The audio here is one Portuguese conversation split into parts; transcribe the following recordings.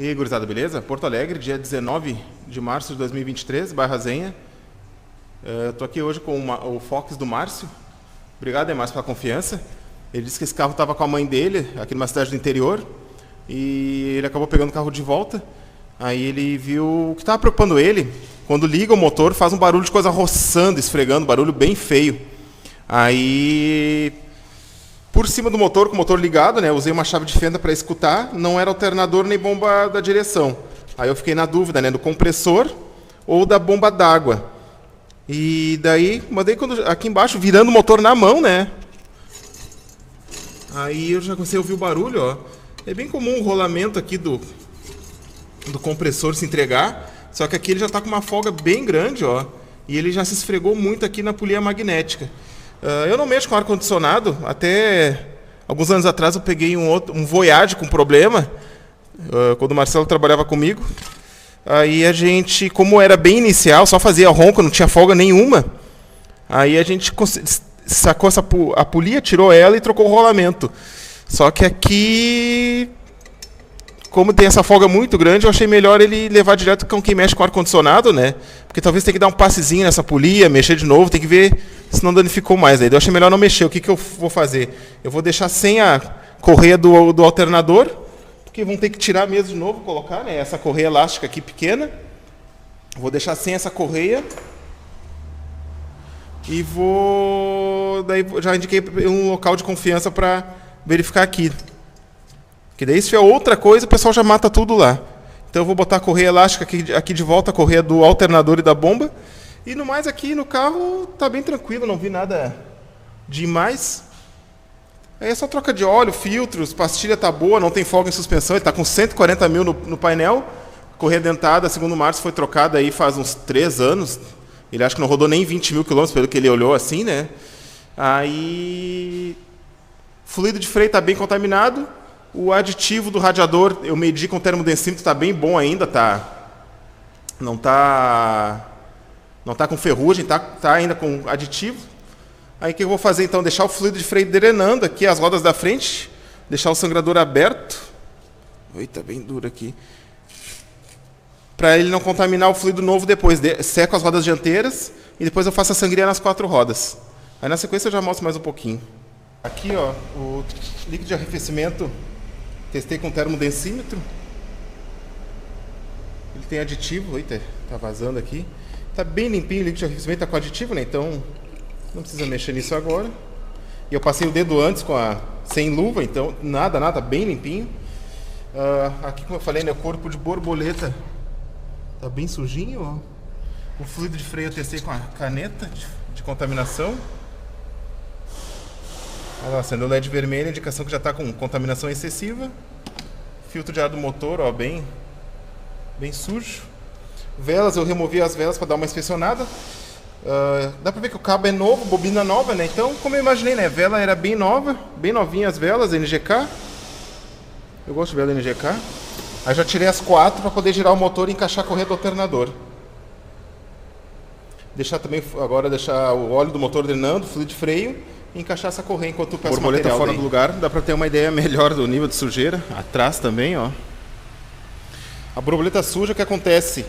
E aí, gurizada, beleza? Porto Alegre, dia 19 de março de 2023, bairro Zenha. Estou aqui hoje com o Fox do Márcio. Obrigado, Márcio, pela confiança. Ele disse que esse carro estava com a mãe dele, aqui numa cidade do interior, e ele acabou pegando o carro de volta. Aí ele viu o que estava preocupando ele. Quando liga o motor, faz um barulho de coisa roçando, esfregando, barulho bem feio. Aí, por cima do motor, com o motor ligado, né, usei uma chave de fenda para escutar, não era alternador nem bomba da direção. Aí eu fiquei na dúvida, né, do compressor ou da bomba d'água. E daí, mandei aqui embaixo, virando o motor na mão, né. Aí eu já comecei a ouvir o barulho, ó. É bem comum o rolamento aqui do compressor se entregar, só que aqui ele já está com uma folga bem grande, ó. E ele já se esfregou muito aqui na polia magnética. Eu não mexo com ar-condicionado, até alguns anos atrás eu peguei um Voyage com problema, quando o Marcelo trabalhava comigo. Aí a gente, como era bem inicial, só fazia ronco, não tinha folga nenhuma, aí a gente sacou a polia, tirou ela e trocou o rolamento. Só que aqui, como tem essa folga muito grande, eu achei melhor ele levar direto com quem mexe com ar-condicionado, né? Porque talvez tenha que dar um passezinho nessa polia, mexer de novo, tem que ver se não danificou mais. Aí eu achei melhor não mexer. O que eu vou fazer? Eu vou deixar sem a correia do alternador, porque vão ter que tirar mesmo de novo, colocar, né, essa correia elástica aqui pequena. Vou deixar sem essa correia. E daí já indiquei um local de confiança para verificar aqui. Que daí, se tiver outra coisa, o pessoal já mata tudo lá. Então eu vou botar a correia elástica aqui de volta, a correia do alternador e da bomba. E no mais aqui no carro tá bem tranquilo, não vi nada demais. Aí é só troca de óleo, filtros, pastilha tá boa, não tem folga em suspensão, ele tá com 140 mil no painel. Correia dentada, segundo o Márcio, foi trocada aí faz uns 3 anos. Ele acha que não rodou nem 20 mil quilômetros, pelo que ele olhou assim, né? Aí, fluido de freio tá bem contaminado. O aditivo do radiador, eu medi com o termodensímetro, está bem bom ainda, não tá com ferrugem, tá ainda com aditivo. Aí o que eu vou fazer então? Deixar o fluido de freio drenando aqui, as rodas da frente, deixar o sangrador aberto. Eita, bem duro aqui. Para ele não contaminar o fluido novo depois. Seco as rodas dianteiras e depois eu faço a sangria nas 4 rodas. Aí na sequência eu já mostro mais um pouquinho. Aqui, ó, o líquido de arrefecimento, testei com termodensímetro. Ele tem aditivo, eita, tá vazando aqui. Tá bem limpinho o líquido de arrefecimento, tá com aditivo, né? Então não precisa mexer nisso agora. E eu passei o dedo antes sem luva, então nada, bem limpinho. Aqui, como eu falei, né, o corpo de borboleta tá bem sujinho, ó. O fluido de freio eu testei com a caneta de contaminação. Olha lá, acendeu o LED vermelho, indicação que já está com contaminação excessiva. Filtro de ar do motor, ó, bem sujo. Velas, eu removi as velas para dar uma inspecionada. Dá para ver que o cabo é novo, bobina nova, né? Então, como eu imaginei, né? A vela era bem nova, bem novinha as velas, NGK. Eu gosto de vela NGK. Aí já tirei as 4 para poder girar o motor e encaixar a correia do alternador. Deixar o óleo do motor drenando, fluido de freio, e encaixar essa correia enquanto eu peço o material fora do lugar. Dá para ter uma ideia melhor do nível de sujeira. Atrás também, ó. A borboleta suja, o que acontece?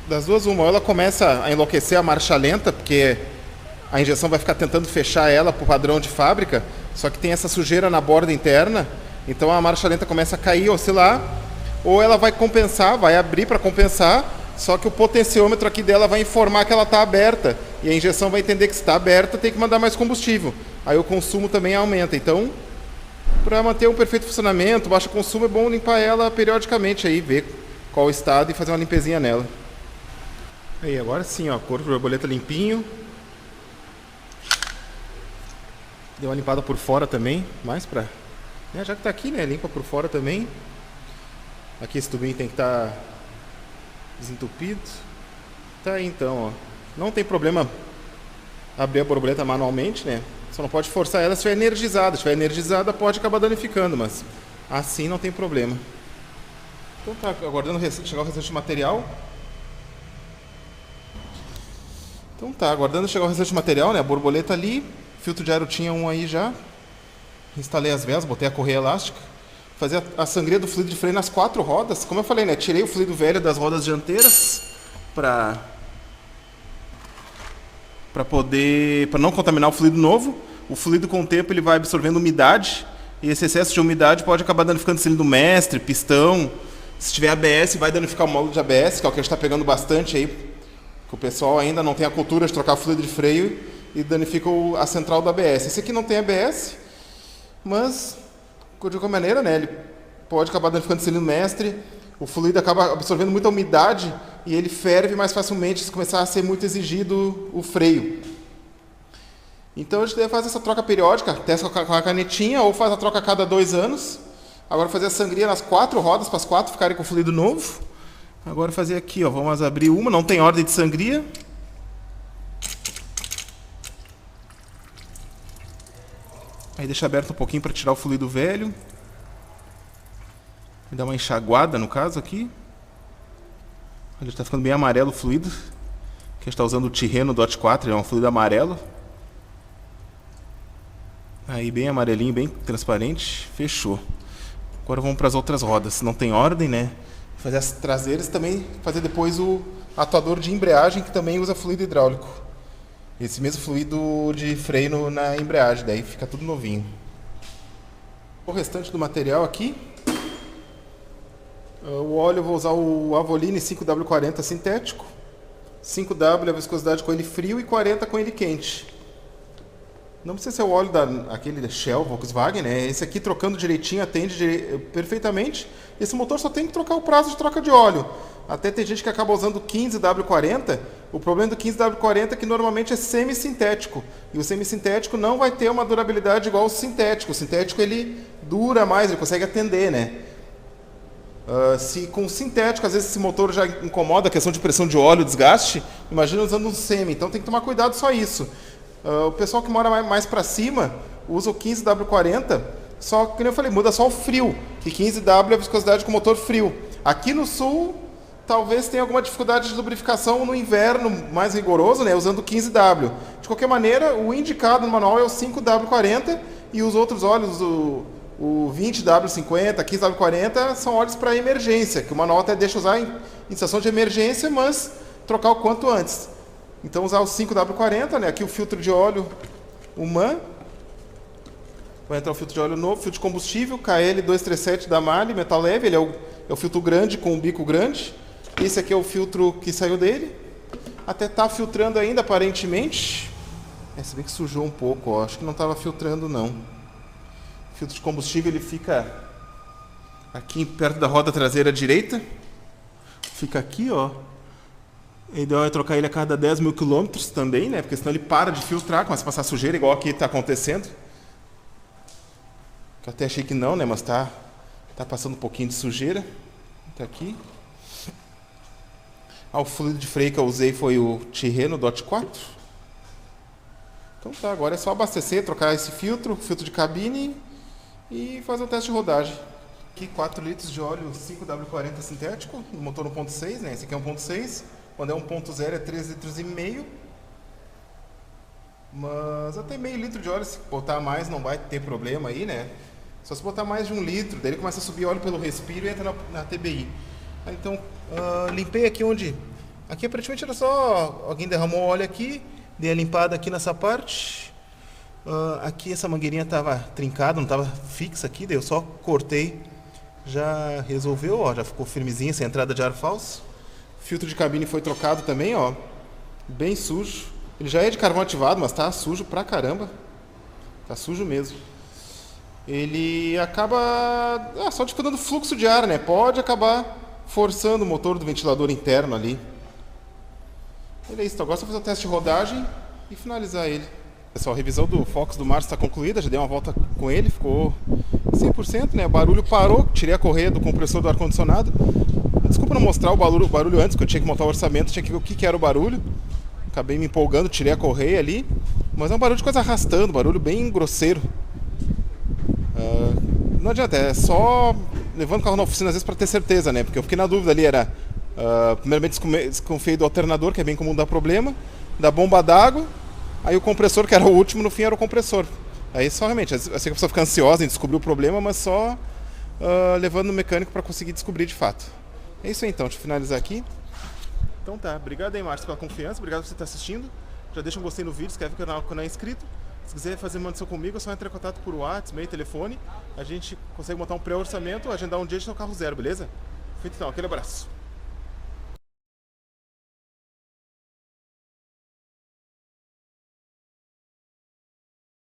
Das duas, uma, ela começa a enlouquecer a marcha lenta, porque a injeção vai ficar tentando fechar ela para o padrão de fábrica, só que tem essa sujeira na borda interna, então a marcha lenta começa a cair, oscilar, ou ela vai compensar, vai abrir para compensar, só que o potenciômetro aqui dela vai informar que ela está aberta, e a injeção vai entender que se está aberta tem que mandar mais combustível, aí o consumo também aumenta. Então, para manter um perfeito funcionamento, baixo consumo, é bom limpar ela periodicamente, aí, ver qual o estado e fazer uma limpezinha nela. Aí, agora sim, ó, corpo de borboleta limpinho. Deu uma limpada por fora também, mais pra... já que tá aqui, né, limpa por fora também. Aqui esse tubinho tem que estar desentupido. Tá aí então, ó. Não tem problema abrir a borboleta manualmente, né? Só não pode forçar ela se estiver energizada. Se estiver energizada pode acabar danificando, mas assim não tem problema. Então tá aguardando chegar o restante de material. Então tá, aguardando chegar o restante de material, né? A borboleta ali, filtro de ar eu tinha um aí já. Instalei as velas, botei a correia elástica. fazer a sangria do fluido de freio nas 4 rodas. Como eu falei, né? Tirei o fluido velho das rodas dianteiras para não contaminar o fluido novo. O fluido com o tempo ele vai absorvendo umidade e esse excesso de umidade pode acabar danificando cilindro mestre, pistão. Se tiver ABS, vai danificar o módulo de ABS, que é o que a gente está pegando bastante aí, que o pessoal ainda não tem a cultura de trocar fluido de freio e danifica a central do ABS. Esse aqui não tem ABS, mas de qualquer maneira, né, ele pode acabar danificando o cilindro mestre, o fluido acaba absorvendo muita umidade e ele ferve mais facilmente se começar a ser muito exigido o freio. Então a gente deve fazer essa troca periódica, testa com a canetinha ou faz a troca a cada 2 anos. Agora fazer a sangria nas 4 rodas, para as 4 ficarem com fluido novo. Agora fazer aqui, ó, vamos abrir uma, não tem ordem de sangria. Aí deixa aberto um pouquinho para tirar o fluido velho. E dar uma enxaguada no caso aqui. Ele está ficando bem amarelo o fluido. Que a gente está usando o Tirreno DOT 4, ele é um fluido amarelo. Aí bem amarelinho, bem transparente. Fechou. Agora vamos para as outras rodas. Não tem ordem, né? Fazer as traseiras e também fazer depois o atuador de embreagem, que também usa fluido hidráulico. Esse mesmo fluido de freio na embreagem, daí fica tudo novinho. O restante do material aqui. O óleo eu vou usar o Avoline 5W40 sintético. 5W a viscosidade com ele frio e 40 com ele quente. Não precisa ser o óleo aquele da Shell, Volkswagen, né? Esse aqui trocando direitinho atende perfeitamente. Esse motor só tem que trocar o prazo de troca de óleo. Até tem gente que acaba usando o 15W40. O problema do 15W40 é que normalmente é semi-sintético. E o semi-sintético não vai ter uma durabilidade igual ao sintético. O sintético ele dura mais, ele consegue atender, né? Se com o sintético, às vezes esse motor já incomoda a questão de pressão de óleo, desgaste, imagina usando um semi. Então tem que tomar cuidado só isso. O pessoal que mora mais para cima usa o 15W40, só que, como eu falei, muda só o frio, que 15W é a viscosidade com motor frio. Aqui no sul, talvez tenha alguma dificuldade de lubrificação no inverno mais rigoroso, né, usando o 15W. De qualquer maneira, o indicado no manual é o 5W40 e os outros óleos, o 20W50, 15W40, são óleos para emergência, que o manual até deixa usar em situação de emergência, mas trocar o quanto antes. Então usar o 5W40, né? Aqui o filtro de óleo Human. Vai entrar o filtro de óleo novo, filtro de combustível, KL237 da MAHLE, metal leve, ele é o filtro grande com o bico grande. Esse aqui é o filtro que saiu dele. Até tá filtrando ainda, aparentemente. Se bem que sujou um pouco, ó. Acho que não estava filtrando, não. O filtro de combustível ele fica aqui perto da roda traseira direita. Fica aqui, ó. O ideal é trocar ele a cada 10 mil quilômetros também, né? Porque senão ele para de filtrar, começa a passar sujeira, igual aqui está acontecendo. Eu até achei que não, né? Mas tá passando um pouquinho de sujeira. Tá aqui. O fluido de freio que eu usei foi o Tirreno DOT 4. Então tá, agora é só abastecer, trocar esse filtro de cabine e fazer o teste de rodagem. Aqui 4 litros de óleo 5W40 sintético, no motor 1.6, né? Esse aqui é 1.6. Quando é 1.0 é 3,5 litros. Mas até meio litro de óleo, se botar mais não vai ter problema aí, né? Só se botar mais de 1 litro, daí ele começa a subir óleo pelo respiro e entra na TBI. Então, limpei aqui onde... Aqui aparentemente era só... Alguém derramou óleo aqui, dei a limpada aqui nessa parte. Aqui essa mangueirinha estava trincada, não estava fixa aqui, daí eu só cortei. Já resolveu, ó, já ficou firmezinha, sem entrada de ar falso. Filtro de cabine foi trocado também, ó. Bem sujo. Ele já é de carvão ativado, mas tá sujo pra caramba. Tá sujo mesmo. Ele acaba só dificultando o fluxo de ar, né? Pode acabar forçando o motor do ventilador interno ali. Ele é isso. Agora é só fazer o teste de rodagem e finalizar ele. Pessoal, a revisão do Fox do Márcio está concluída. Já dei uma volta com ele, ficou 100%, né? O barulho parou, tirei a correia do compressor do ar-condicionado. Desculpa não mostrar o barulho antes, que eu tinha que montar o orçamento, tinha que ver o que era o barulho. Acabei me empolgando, tirei a correia ali. Mas é um barulho de coisa arrastando, barulho bem grosseiro. Não adianta, é só levando o carro na oficina às vezes para ter certeza, né? Porque eu fiquei na dúvida ali, era... primeiramente desconfiei do alternador, que é bem comum dar problema. Da bomba d'água. Aí o compressor, que era o último, no fim era o compressor. Aí só realmente, eu sei que a pessoa fica ansiosa em descobrir o problema, mas só levando no mecânico para conseguir descobrir de fato. É isso aí então, deixa eu finalizar aqui. Então tá, obrigado aí, Márcio, pela confiança, obrigado por você estar assistindo. Já deixa um gostei no vídeo, inscreve no canal que não é inscrito. Se quiser fazer uma manutenção comigo, é só entrar em contato por WhatsApp, e-mail, telefone. A gente consegue montar um pré-orçamento, agendar um dia de seu carro zero, beleza? Feito então, aquele abraço.